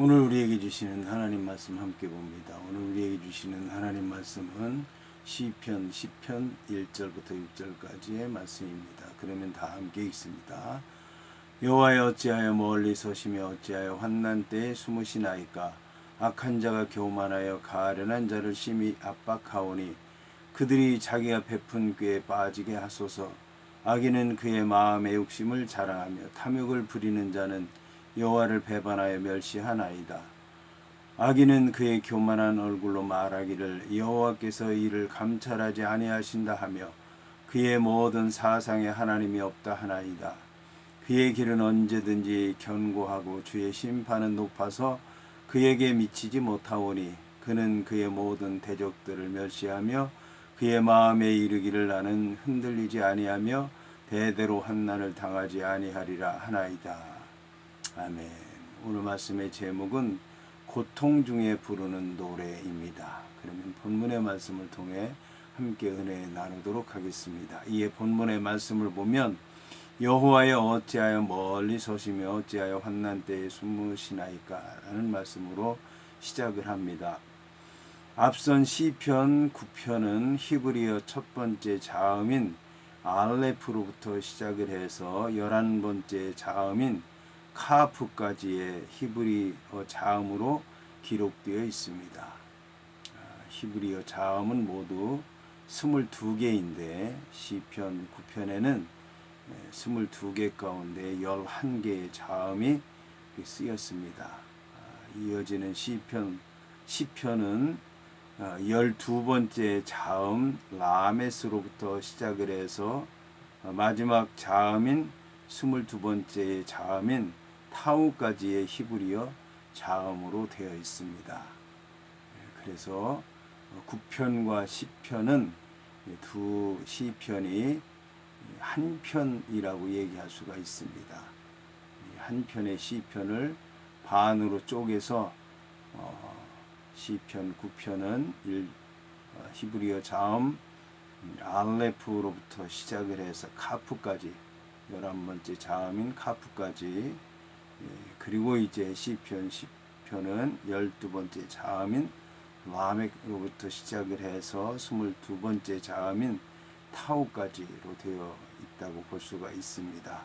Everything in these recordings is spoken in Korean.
오늘 우리에게 주시는 하나님 말씀 함께 봅니다. 오늘 우리에게 주시는 하나님 말씀은 시편 10편 1절부터 6절까지의 말씀입니다. 그러면 다 함께 읽습니다. 여호와여, 어찌하여 멀리 서시며 어찌하여 환난 때에 숨으시나이까. 악한 자가 교만하여 가련한 자를 심히 압박하오니 그들이 자기가 베푼 꾀에 빠지게 하소서. 악인은 그의 마음의 욕심을 자랑하며 탐욕을 부리는 자는 여호와를 배반하여 멸시하나이다. 악인은 그의 교만한 얼굴로 말하기를 여호와께서 이를 감찰하지 아니하신다 하며 그의 모든 사상에 하나님이 없다 하나이다. 그의 길은 언제든지 견고하고 주의 심판은 높아서 그에게 미치지 못하오니 그는 그의 모든 대적들을 멸시하며 그의 마음에 이르기를 나는 흔들리지 아니하며 대대로 환난을 당하지 아니하리라 하나이다. 아멘. 오늘 말씀의 제목은 고통 중에 부르는 노래입니다. 그러면 본문의 말씀을 통해 함께 은혜 나누도록 하겠습니다. 이에 본문의 말씀을 보면 여호와여, 어찌하여 멀리 서시며 어찌하여 환난 때에 숨으시나이까 라는 말씀으로 시작을 합니다. 앞선 시편 9편은 히브리어 첫 번째 자음인 알레프로부터 시작을 해서 11번째 자음인 카프까지의 히브리어 자음으로 기록되어 있습니다. 히브리어 자음은 모두 22개인데 시편 9편에는 22개 가운데 11개의 자음이 쓰였습니다. 이어지는 시편은 12번째 자음 라메스로부터 시작을 해서 마지막 자음인 22번째 자음인 타우까지의 히브리어 자음으로 되어 있습니다. 그래서 9편과 10편은 두 시편이 한 편이라고 얘기할 수가 있습니다. 한 편의 시편을 반으로 쪼개서 시편 9편은 히브리어 자음 알레프로부터 시작을 해서 카프까지 11번째 자음인 카프까지, 그리고 이제 시편 10편은 12번째 자음인 라멕로부터 시작을 해서 22번째 자음인 타우까지로 되어 있다고 볼 수가 있습니다.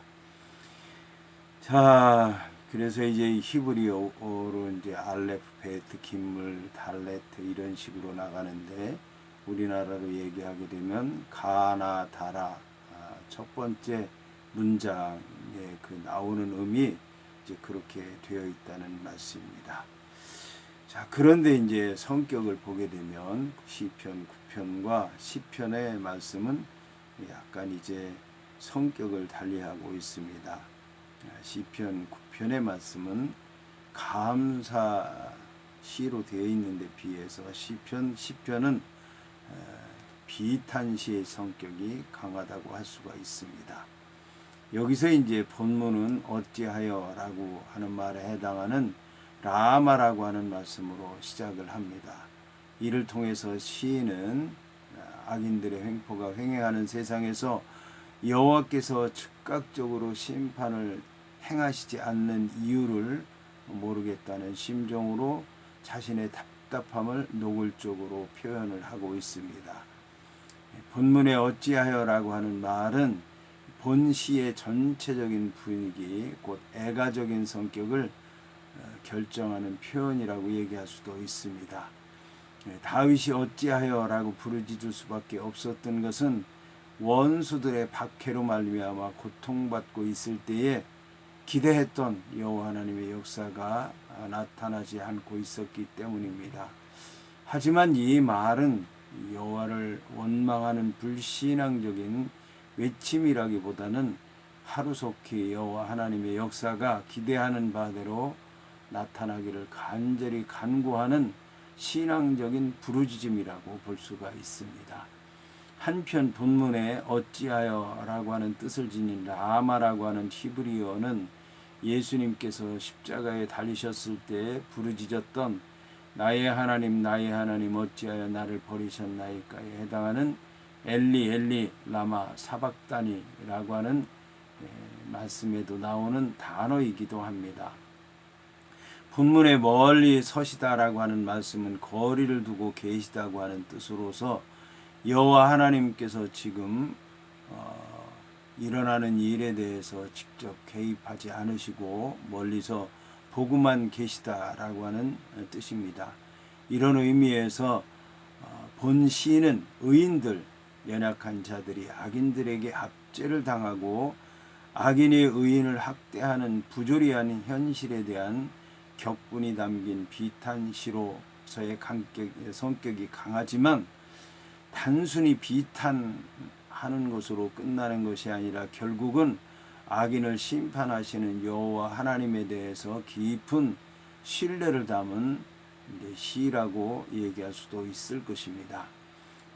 자, 그래서 이제 히브리어로 이제 알레프, 베트, 김물, 달레트 이런 식으로 나가는데 우리나라로 얘기하게 되면 가나, 다라 첫 번째 문장에 그 나오는 음이 이제 그렇게 되어 있다는 말씀입니다. 자, 그런데 이제 성격을 보게 되면 시편 9편과 10편의 말씀은 약간 이제 성격을 달리하고 있습니다. 시편 9편의 말씀은 감사시로 되어 있는데 비해서 시편 10편은 비탄시의 성격이 강하다고 할 수가 있습니다. 여기서 이제 본문은 어찌하여 라고 하는 말에 해당하는 라마라고 하는 말씀으로 시작을 합니다. 이를 통해서 시인은 악인들의 횡포가 횡행하는 세상에서 여호와께서 즉각적으로 심판을 행하시지 않는 이유를 모르겠다는 심정으로 자신의 답답함을 노골적으로 표현을 하고 있습니다. 본문에 어찌하여라고 하는 말은 본 시의 전체적인 분위기, 곧 애가적인 성격을 결정하는 표현이라고 얘기할 수도 있습니다. 다윗이 어찌하여라고 부르짖을 수밖에 없었던 것은 원수들의 박해로 말미암아 고통받고 있을 때에 기대했던 여호와 하나님의 역사가 나타나지 않고 있었기 때문입니다. 하지만 이 말은 여호와를 원망하는 불신앙적인 외침이라기보다는 하루속히 여호와 하나님의 역사가 기대하는 바대로 나타나기를 간절히 간구하는 신앙적인 부르짖음이라고 볼 수가 있습니다. 한편 본문에 어찌하여라고 하는 뜻을 지닌 라마라고 하는 히브리어는 예수님께서 십자가에 달리셨을 때 부르짖었던 나의 하나님 어찌하여 나를 버리셨나이까에 해당하는 엘리 엘리 라마 사박다니라고 하는 말씀에도 나오는 단어이기도 합니다. 본문에 멀리 서시다라고 하는 말씀은 거리를 두고 계시다고 하는 뜻으로서 여호와 하나님께서 지금 일어나는 일에 대해서 직접 개입하지 않으시고 멀리서 보고만 계시다라고 하는 뜻입니다. 이런 의미에서 본 시인은 의인들, 연약한 자들이 악인들에게 압제를 당하고 악인이 의인을 학대하는 부조리한 현실에 대한 격분이 담긴 비탄시로서의 성격이 강하지만 단순히 비탄하는 것으로 끝나는 것이 아니라 결국은 악인을 심판하시는 여호와 하나님에 대해서 깊은 신뢰를 담은 시라고 얘기할 수도 있을 것입니다.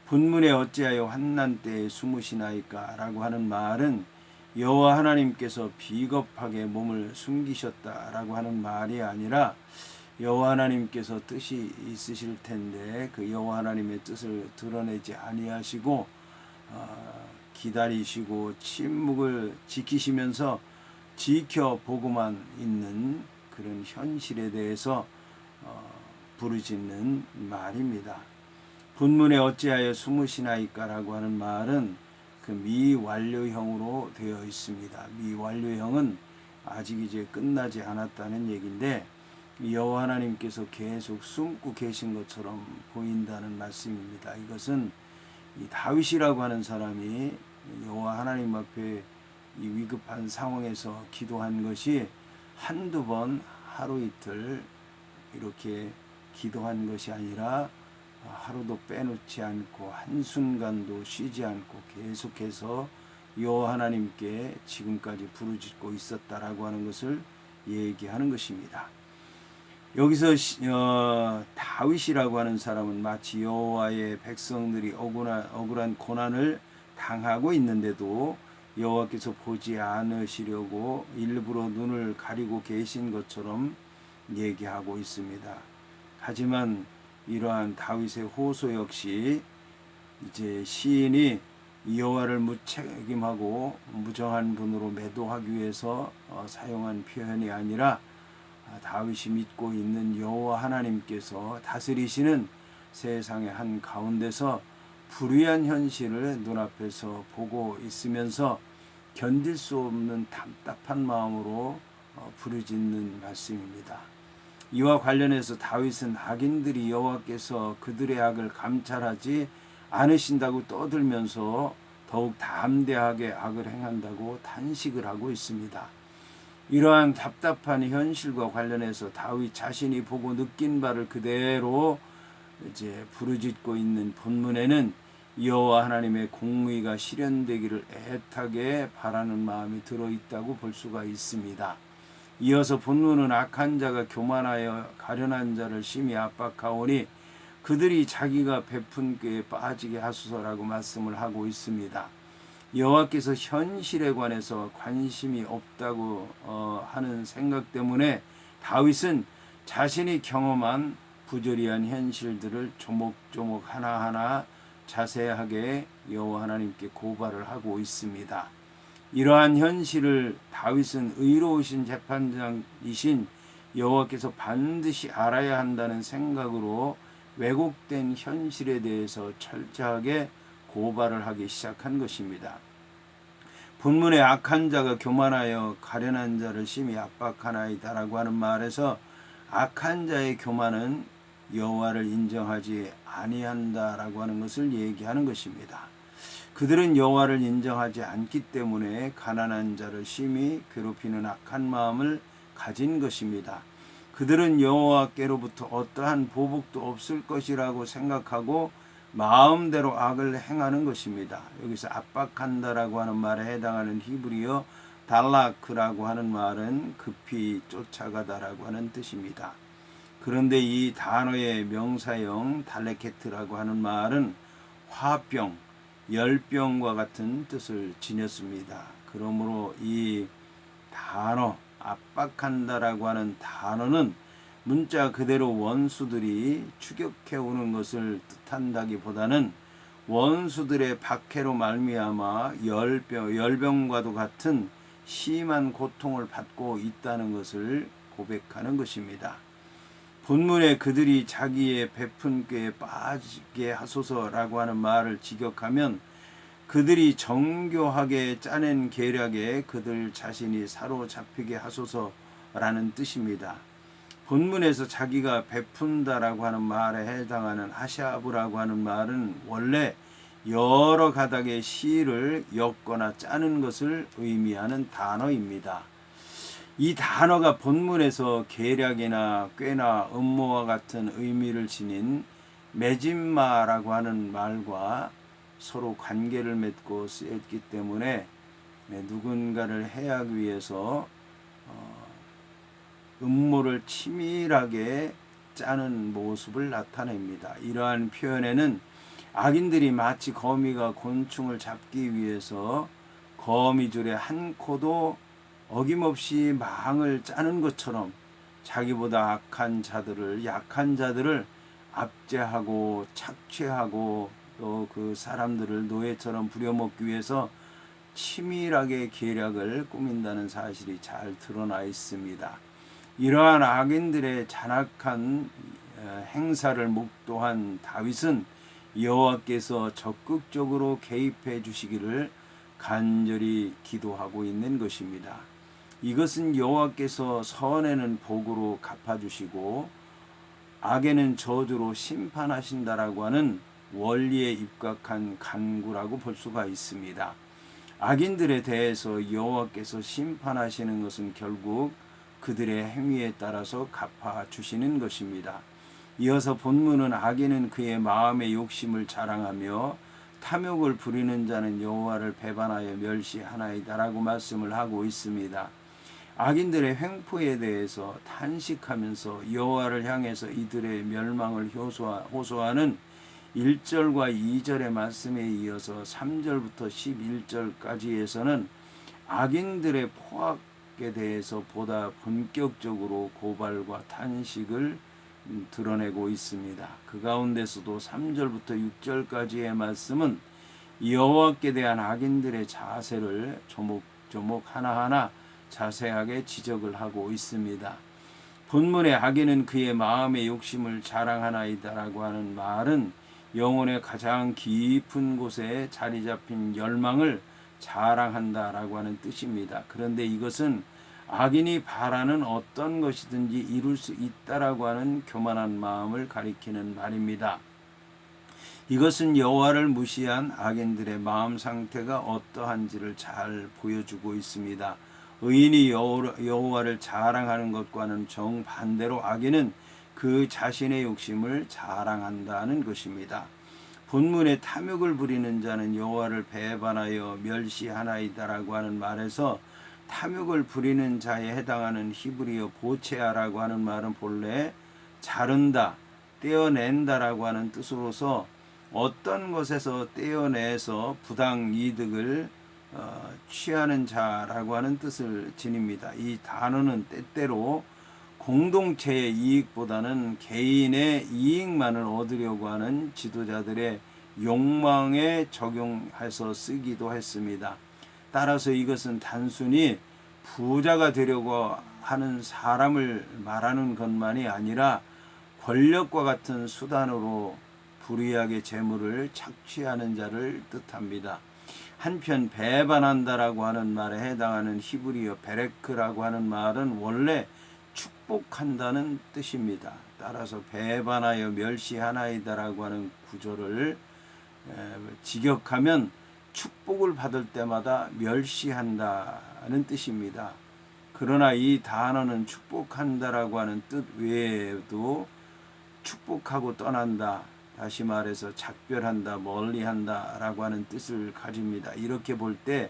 본문에 어찌하여 환난 때에 숨으시나이까 라고 하는 말은 여호와 하나님께서 비겁하게 몸을 숨기셨다라고 하는 말이 아니라 여호와 하나님께서 뜻이 있으실 텐데 그 여호와 하나님의 뜻을 드러내지 아니하시고 기다리시고 침묵을 지키시면서 지켜보고만 있는 그런 현실에 대해서 부르짖는 말입니다. 본문에 어찌하여 숨으시나이까라고 하는 말은 그 미완료형으로 되어 있습니다. 미완료형은 아직 이제 끝나지 않았다는 얘기인데 여호와 하나님께서 계속 숨고 계신 것처럼 보인다는 말씀입니다. 이것은 이 다윗이라고 하는 사람이 여호와 하나님 앞에 이 위급한 상황에서 기도한 것이 한두 번 하루 이틀 이렇게 기도한 것이 아니라 하루도 빼놓지 않고 한순간도 쉬지 않고 계속해서 여호와 하나님께 지금까지 부르짖고 있었다라고 하는 것을 얘기하는 것입니다. 여기서 다윗이라고 하는 사람은 마치 여호와의 백성들이 억울한 고난을 당하고 있는데도 여호와께서 보지 않으시려고 일부러 눈을 가리고 계신 것처럼 얘기하고 있습니다. 하지만 이러한 다윗의 호소 역시 이제 시인이 여호와를 무책임하고 무정한 분으로 매도하기 위해서 사용한 표현이 아니라 다윗이 믿고 있는 여호와 하나님께서 다스리시는 세상의 한 가운데서 불의한 현실을 눈앞에서 보고 있으면서 견딜 수 없는 답답한 마음으로 부르짖는 말씀입니다. 이와 관련해서 다윗은 악인들이 여호와께서 그들의 악을 감찰하지 않으신다고 떠들면서 더욱 담대하게 악을 행한다고 탄식을 하고 있습니다. 이러한 답답한 현실과 관련해서 다윗 자신이 보고 느낀 바를 그대로 이제 부르짖고 있는 본문에는 여호와 하나님의 공의가 실현되기를 애타게 바라는 마음이 들어있다고 볼 수가 있습니다. 이어서 본문은 악한 자가 교만하여 가련한 자를 심히 압박하오니 그들이 자기가 베푼 꾀에 빠지게 하소서라고 말씀을 하고 있습니다. 여호와께서 현실에 관해서 관심이 없다고 하는 생각 때문에 다윗은 자신이 경험한 부조리한 현실들을 조목조목 하나하나 자세하게 여호와 하나님께 고발을 하고 있습니다. 이러한 현실을 다윗은 의로우신 재판장이신 여호와께서 반드시 알아야 한다는 생각으로 왜곡된 현실에 대해서 철저하게 고발을 하기 시작한 것입니다. 본문에 악한 자가 교만하여 가련한 자를 심히 압박하나이다라고 하는 말에서 악한 자의 교만은 여호와를 인정하지 아니한다라고 하는 것을 얘기하는 것입니다. 그들은 여호와를 인정하지 않기 때문에 가난한 자를 심히 괴롭히는 악한 마음을 가진 것입니다. 그들은 여호와께로부터 어떠한 보복도 없을 것이라고 생각하고 마음대로 악을 행하는 것입니다. 여기서 압박한다라고 하는 말에 해당하는 히브리어 달라크라고 하는 말은 급히 쫓아가다라고 하는 뜻입니다. 그런데 이 단어의 명사형 달레케트라고 하는 말은 화병, 열병과 같은 뜻을 지녔습니다. 그러므로 이 단어 압박한다라고 하는 단어는 문자 그대로 원수들이 추격해 오는 것을 뜻한다기보다는 원수들의 박해로 말미암아 열병과도 같은 심한 고통을 받고 있다는 것을 고백하는 것입니다. 본문에 그들이 자기의 베푼 꾀에 빠지게 하소서라고 하는 말을 직역하면 그들이 정교하게 짜낸 계략에 그들 자신이 사로잡히게 하소서라는 뜻입니다. 본문에서 자기가 베푼다라고 하는 말에 해당하는 하샤브라고 하는 말은 원래 여러 가닥의 실을 엮거나 짜는 것을 의미하는 단어입니다. 이 단어가 본문에서 계략이나 꾀나 음모와 같은 의미를 지닌 메짐마라고 하는 말과 서로 관계를 맺고 쓰였기 때문에 누군가를 해하기 위해서 음모를 치밀하게 짜는 모습을 나타냅니다. 이러한 표현에는 악인들이 마치 거미가 곤충을 잡기 위해서 거미줄에 한 코도 어김없이 망을 짜는 것처럼 자기보다 악한 자들을, 약한 자들을 압제하고 착취하고 또 그 사람들을 노예처럼 부려먹기 위해서 치밀하게 계략을 꾸민다는 사실이 잘 드러나 있습니다. 이러한 악인들의 잔악한 행사를 목도한 다윗은 여호와께서 적극적으로 개입해 주시기를 간절히 기도하고 있는 것입니다. 이것은 여호와께서 선에는 복으로 갚아주시고 악에는 저주로 심판하신다라고 하는 원리에 입각한 간구라고 볼 수가 있습니다. 악인들에 대해서 여호와께서 심판하시는 것은 결국 그들의 행위에 따라서 갚아주시는 것입니다. 이어서 본문은 악인은 그의 마음의 욕심을 자랑하며 탐욕을 부리는 자는 여호와를 배반하여 멸시하나이다라고 말씀을 하고 있습니다. 악인들의 횡포에 대해서 탄식하면서 여호와를 향해서 이들의 멸망을 호소하는 1절과 2절의 말씀에 이어서 3절부터 11절까지에서는 악인들의 포악에 대해서 보다 본격적으로 고발과 탄식을 드러내고 있습니다. 그 가운데서도 3절부터 6절까지의 말씀은 여호와께 대한 악인들의 자세를 조목조목 하나하나 자세하게 지적을 하고 있습니다. 본문의 악인은 그의 마음의 욕심을 자랑하나이다라고 하는 말은 영혼의 가장 깊은 곳에 자리 잡힌 열망을 자랑한다라고 하는 뜻입니다. 그런데 이것은 악인이 바라는 어떤 것이든지 이룰 수 있다라고 하는 교만한 마음을 가리키는 말입니다. 이것은 여호와를 무시한 악인들의 마음 상태가 어떠한지를 잘 보여주고 있습니다. 의인이 여호와를 자랑하는 것과는 정반대로 악인은 그 자신의 욕심을 자랑한다는 것입니다. 본문에 탐욕을 부리는 자는 여호와를 배반하여 멸시하나이다라고 하는 말에서 탐욕을 부리는 자에 해당하는 히브리어 보체아라고 하는 말은 본래 자른다, 떼어낸다라고 하는 뜻으로서 어떤 것에서 떼어내서 부당 이득을 취하는 자라고 하는 뜻을 지닙니다. 이 단어는 때때로 공동체의 이익보다는 개인의 이익만을 얻으려고 하는 지도자들의 욕망에 적용해서 쓰기도 했습니다. 따라서 이것은 단순히 부자가 되려고 하는 사람을 말하는 것만이 아니라 권력과 같은 수단으로 불의하게 재물을 착취하는 자를 뜻합니다. 한편 배반한다라고 하는 말에 해당하는 히브리어 베레크라고 하는 말은 원래 축복한다는 뜻입니다. 따라서 배반하여 멸시하나이다라고 하는 구절을 직역하면 축복을 받을 때마다 멸시한다는 뜻입니다. 그러나 이 단어는 축복한다라고 하는 뜻 외에도 축복하고 떠난다, 다시 말해서 작별한다, 멀리한다라고 하는 뜻을 가집니다. 이렇게 볼 때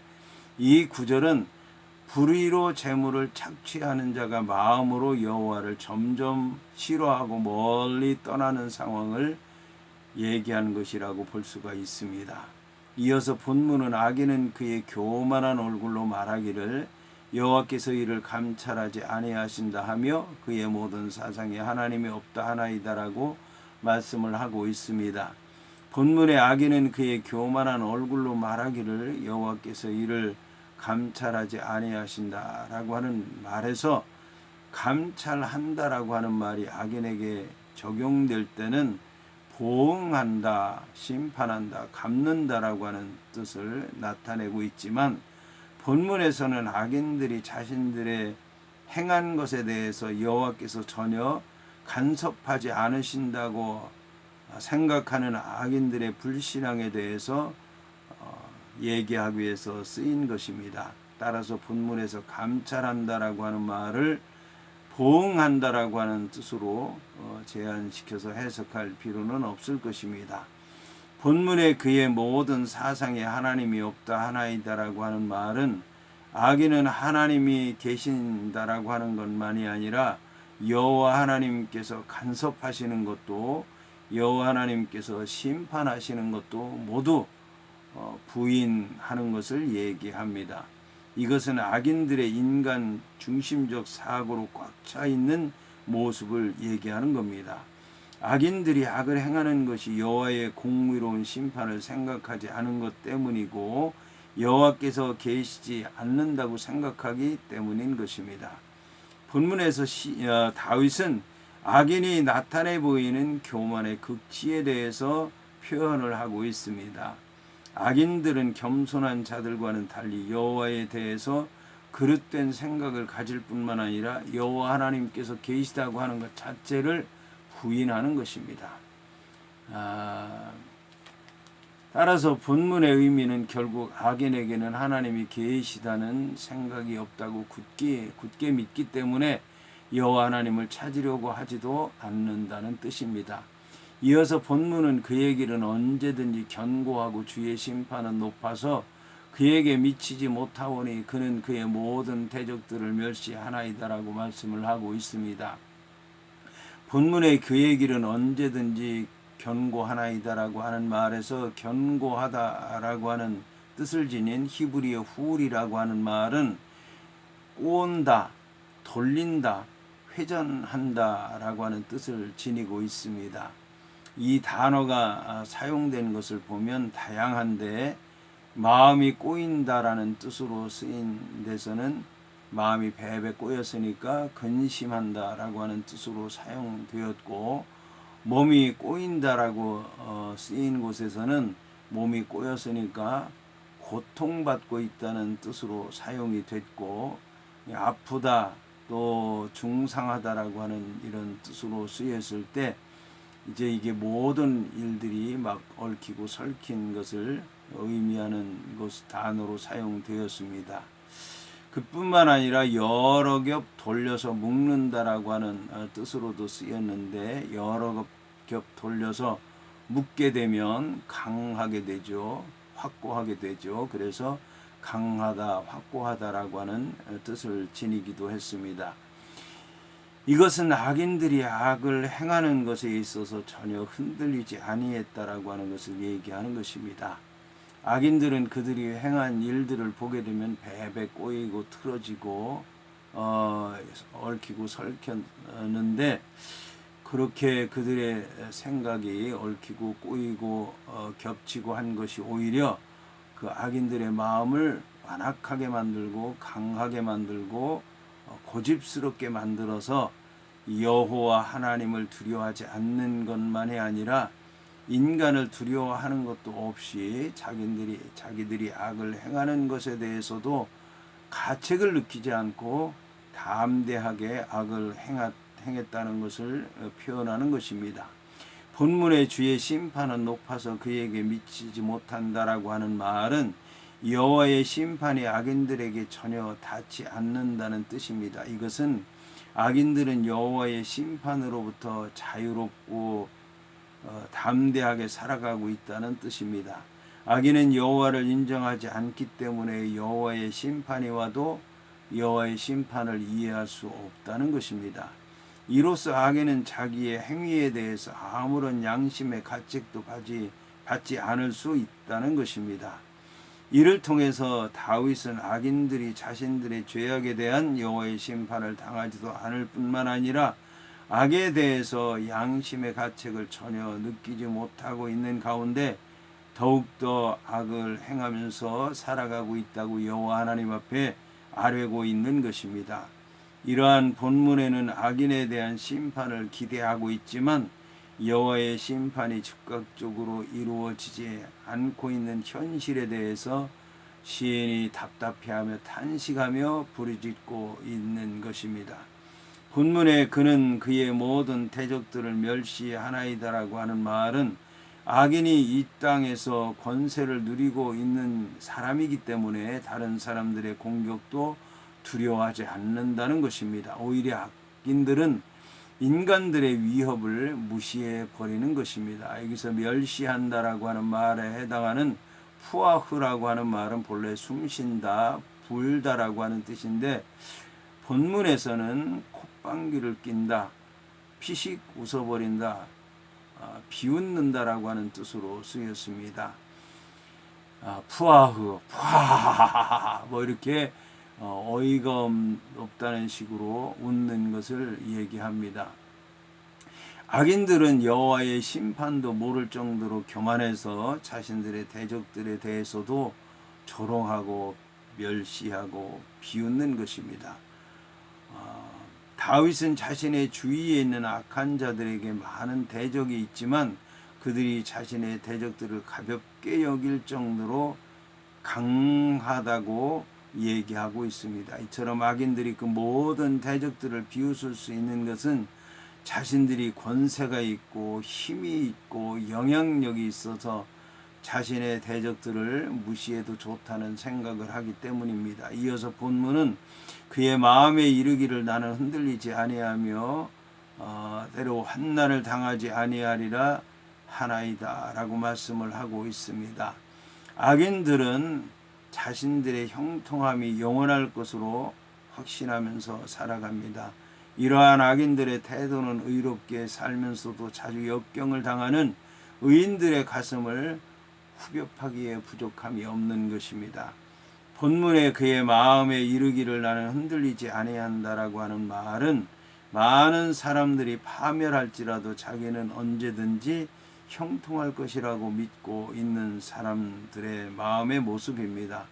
이 구절은 불의로 재물을 착취하는 자가 마음으로 여호와를 점점 싫어하고 멀리 떠나는 상황을 얘기하는 것이라고 볼 수가 있습니다. 이어서 본문은 악인은 그의 교만한 얼굴로 말하기를 여호와께서 이를 감찰하지 아니하신다 하며 그의 모든 사상에 하나님이 없다 하나이다라고 말씀을 하고 있습니다. 본문의 악인은 그의 교만한 얼굴로 말하기를 여호와께서 이를 감찰하지 아니하신다라고 하는 말에서 감찰한다라고 하는 말이 악인에게 적용될 때는 보응한다, 심판한다, 갚는다라고 하는 뜻을 나타내고 있지만, 본문에서는 악인들이 자신들의 행한 것에 대해서 여호와께서 전혀 간섭하지 않으신다고 생각하는 악인들의 불신앙에 대해서 얘기하기 위해서 쓰인 것입니다. 따라서 본문에서 감찰한다라고 하는 말을 보응한다라고 하는 뜻으로 제한시켜서 해석할 필요는 없을 것입니다. 본문에 그의 모든 사상에 하나님이 없다 하나이다라고 하는 말은 악인은 하나님이 계신다라고 하는 것만이 아니라 여호와 하나님께서 간섭하시는 것도, 여호와 하나님께서 심판하시는 것도 모두 부인하는 것을 얘기합니다. 이것은 악인들의 인간 중심적 사고로 꽉 차 있는 모습을 얘기하는 겁니다. 악인들이 악을 행하는 것이 여호와의 공의로운 심판을 생각하지 않은 것 때문이고, 여호와께서 계시지 않는다고 생각하기 때문인 것입니다. 본문에서 다윗은 악인이 나타내 보이는 교만의 극치에 대해서 표현을 하고 있습니다. 악인들은 겸손한 자들과는 달리 여호와에 대해서 그릇된 생각을 가질 뿐만 아니라 여호와 하나님께서 계시다고 하는 것 자체를 부인하는 것입니다. 따라서 본문의 의미는 결국 악인에게는 하나님이 계시다는 생각이 없다고 굳게 믿기 때문에 여호와 하나님을 찾으려고 하지도 않는다는 뜻입니다. 이어서 본문은 그의 길은 언제든지 견고하고 주의 심판은 높아서 그에게 미치지 못하오니 그는 그의 모든 대적들을 멸시하나이다라고 말씀을 하고 있습니다. 본문의 그의 길은 언제든지 견고하나이다라고 하는 말에서 견고하다라고 하는 뜻을 지닌 히브리어 훌이라고 하는 말은 꼬은다, 돌린다, 회전한다라고 하는 뜻을 지니고 있습니다. 이 단어가 사용된 것을 보면 다양한데, 마음이 꼬인다라는 뜻으로 쓰인 데서는 마음이 배배 꼬였으니까 근심한다라고 하는 뜻으로 사용되었고, 몸이 꼬인다라고 쓰인 곳에서는 몸이 꼬였으니까 고통받고 있다는 뜻으로 사용이 됐고, 아프다 또 중상하다라고 하는 이런 뜻으로 쓰였을 때 이제 이게 모든 일들이 막 얽히고 설킨 것을 의미하는 단어로 사용되었습니다. 그뿐만 아니라 여러 겹 돌려서 묶는다라고 하는 뜻으로도 쓰였는데, 여러 겹 돌려서 묶게 되면 강하게 되죠. 확고하게 되죠. 그래서 강하다, 확고하다라고 하는 뜻을 지니기도 했습니다. 이것은 악인들이 악을 행하는 것에 있어서 전혀 흔들리지 아니했다라고 하는 것을 얘기하는 것입니다. 악인들은 그들이 행한 일들을 보게 되면 배배 꼬이고 틀어지고 얽히고 설켰는데, 그렇게 그들의 생각이 얽히고 꼬이고 겹치고 한 것이 오히려 그 악인들의 마음을 완악하게 만들고 강하게 만들고 고집스럽게 만들어서 여호와 하나님을 두려워하지 않는 것만이 아니라 인간을 두려워하는 것도 없이 자기들이 악을 행하는 것에 대해서도 가책을 느끼지 않고 담대하게 악을 행했다는 것을 표현하는 것입니다. 본문의 주의 심판은 높아서 그에게 미치지 못한다라고 하는 말은 여호와의 심판이 악인들에게 전혀 닿지 않는다는 뜻입니다. 이것은 악인들은 여호와의 심판으로부터 자유롭고 담대하게 살아가고 있다는 뜻입니다. 악인은 여호와를 인정하지 않기 때문에 여호와의 심판이 와도 여호와의 심판을 이해할 수 없다는 것입니다. 이로써 악인은 자기의 행위에 대해서 아무런 양심의 가책도 받지 않을 수 있다는 것입니다. 이를 통해서 다윗은 악인들이 자신들의 죄악에 대한 여호와의 심판을 당하지도 않을 뿐만 아니라 악에 대해서 양심의 가책을 전혀 느끼지 못하고 있는 가운데 더욱더 악을 행하면서 살아가고 있다고 여호와 하나님 앞에 아뢰고 있는 것입니다. 이러한 본문에는 악인에 대한 심판을 기대하고 있지만 여호와의 심판이 즉각적으로 이루어지지 않고 있는 현실에 대해서 시인이 답답해하며 탄식하며 부르짖고 있는 것입니다. 본문에 그는 그의 모든 대적들을 멸시하나이다라고 하는 말은 악인이 이 땅에서 권세를 누리고 있는 사람이기 때문에 다른 사람들의 공격도 두려워하지 않는다는 것입니다. 오히려 악인들은 인간들의 위협을 무시해 버리는 것입니다. 여기서 멸시한다라고 하는 말에 해당하는 푸아흐라고 하는 말은 본래 숨쉰다, 불다라고 하는 뜻인데 본문에서는 콧방귀를 낀다, 피식 웃어버린다, 비웃는다라고 하는 뜻으로 쓰였습니다. 푸아흐, 푸아하하하 뭐 이렇게 어이가 없다는 식으로 웃는 것을 얘기합니다. 악인들은 여호와의 심판도 모를 정도로 교만해서 자신들의 대적들에 대해서도 조롱하고 멸시하고 비웃는 것입니다. 다윗은 자신의 주위에 있는 악한 자들에게 많은 대적이 있지만 그들이 자신의 대적들을 가볍게 여길 정도로 강하다고 얘기하고 있습니다. 이처럼 악인들이 그 모든 대적들을 비웃을 수 있는 것은 자신들이 권세가 있고 힘이 있고 영향력이 있어서 자신의 대적들을 무시해도 좋다는 생각을 하기 때문입니다. 이어서 본문은 그의 마음에 이르기를 나는 흔들리지 아니하며 때로 환난을 당하지 아니하리라 하나이다 라고 말씀을 하고 있습니다. 악인들은 자신들의 형통함이 영원할 것으로 확신하면서 살아갑니다. 이러한 악인들의 태도는 의롭게 살면서도 자주 역경을 당하는 의인들의 가슴을 후벼파기에 부족함이 없는 것입니다. 본문에 그의 마음에 이르기를 나는 흔들리지 아니한다라고 하는 말은 많은 사람들이 파멸할지라도 자기는 언제든지 형통할 것이라고 믿고 있는 사람들의 마음의 모습입니다.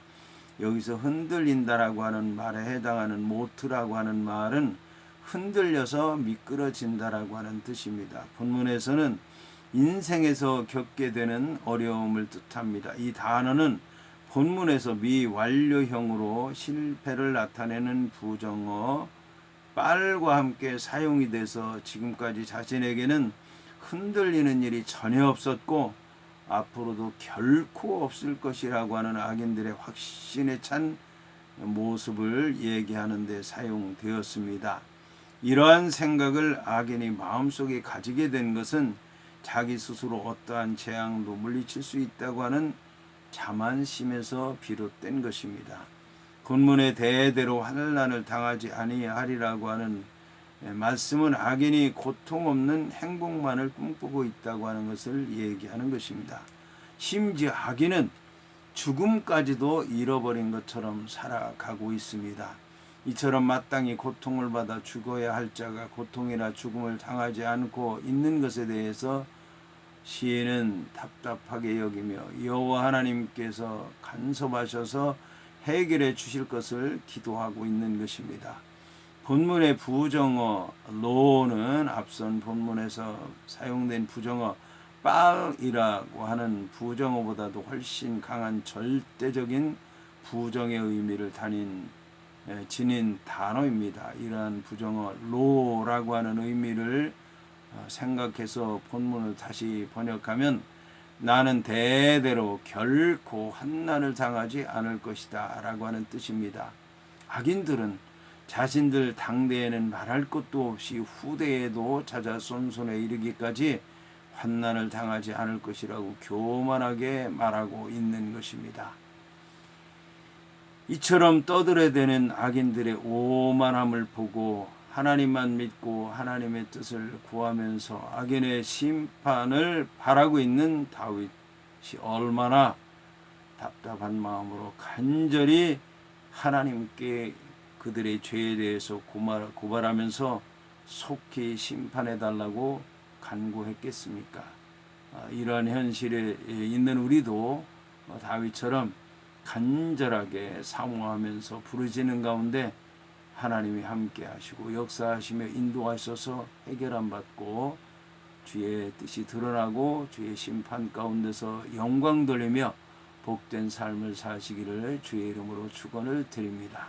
여기서 흔들린다라고 하는 말에 해당하는 모트라고 하는 말은 흔들려서 미끄러진다라고 하는 뜻입니다. 본문에서는 인생에서 겪게 되는 어려움을 뜻합니다. 이 단어는 본문에서 미완료형으로 실패를 나타내는 부정어 빨과 함께 사용이 돼서 지금까지 자신에게는 흔들리는 일이 전혀 없었고 앞으로도 결코 없을 것이라고 하는 악인들의 확신에 찬 모습을 얘기하는 데 사용되었습니다. 이러한 생각을 악인이 마음속에 가지게 된 것은 자기 스스로 어떠한 재앙도 물리칠 수 있다고 하는 자만심에서 비롯된 것입니다. 본문의 대대로 환난을 당하지 아니하리라고 하는 말씀은 악인이 고통 없는 행복만을 꿈꾸고 있다고 하는 것을 얘기하는 것입니다. 심지어 악인은 죽음까지도 잃어버린 것처럼 살아가고 있습니다. 이처럼 마땅히 고통을 받아 죽어야 할 자가 고통이나 죽음을 당하지 않고 있는 것에 대해서 시인은 답답하게 여기며 여호와 하나님께서 간섭하셔서 해결해 주실 것을 기도하고 있는 것입니다. 본문의 부정어 로는 앞선 본문에서 사용된 부정어 빨이라고 하는 부정어보다도 훨씬 강한 절대적인 부정의 의미를 지닌 단어입니다. 이러한 부정어 로라고 하는 의미를 생각해서 본문을 다시 번역하면 나는 대대로 결코 환난을 당하지 않을 것이다 라고 하는 뜻입니다. 악인들은 자신들 당대에는 말할 것도 없이 후대에도 찾아 손손에 이르기까지 환난을 당하지 않을 것이라고 교만하게 말하고 있는 것입니다. 이처럼 떠들어대는 악인들의 오만함을 보고 하나님만 믿고 하나님의 뜻을 구하면서 악인의 심판을 바라고 있는 다윗이 얼마나 답답한 마음으로 간절히 하나님께 그들의 죄에 대해서 고발하면서 속히 심판해달라고 간구했겠습니까? 이러한 현실에 있는 우리도 다윗처럼 간절하게 사모하면서 부르짖는 가운데 하나님이 함께 하시고 역사하시며 인도하셔서 해결함 받고 주의 뜻이 드러나고 주의 심판 가운데서 영광 돌리며 복된 삶을 사시기를 주의 이름으로 축원을 드립니다.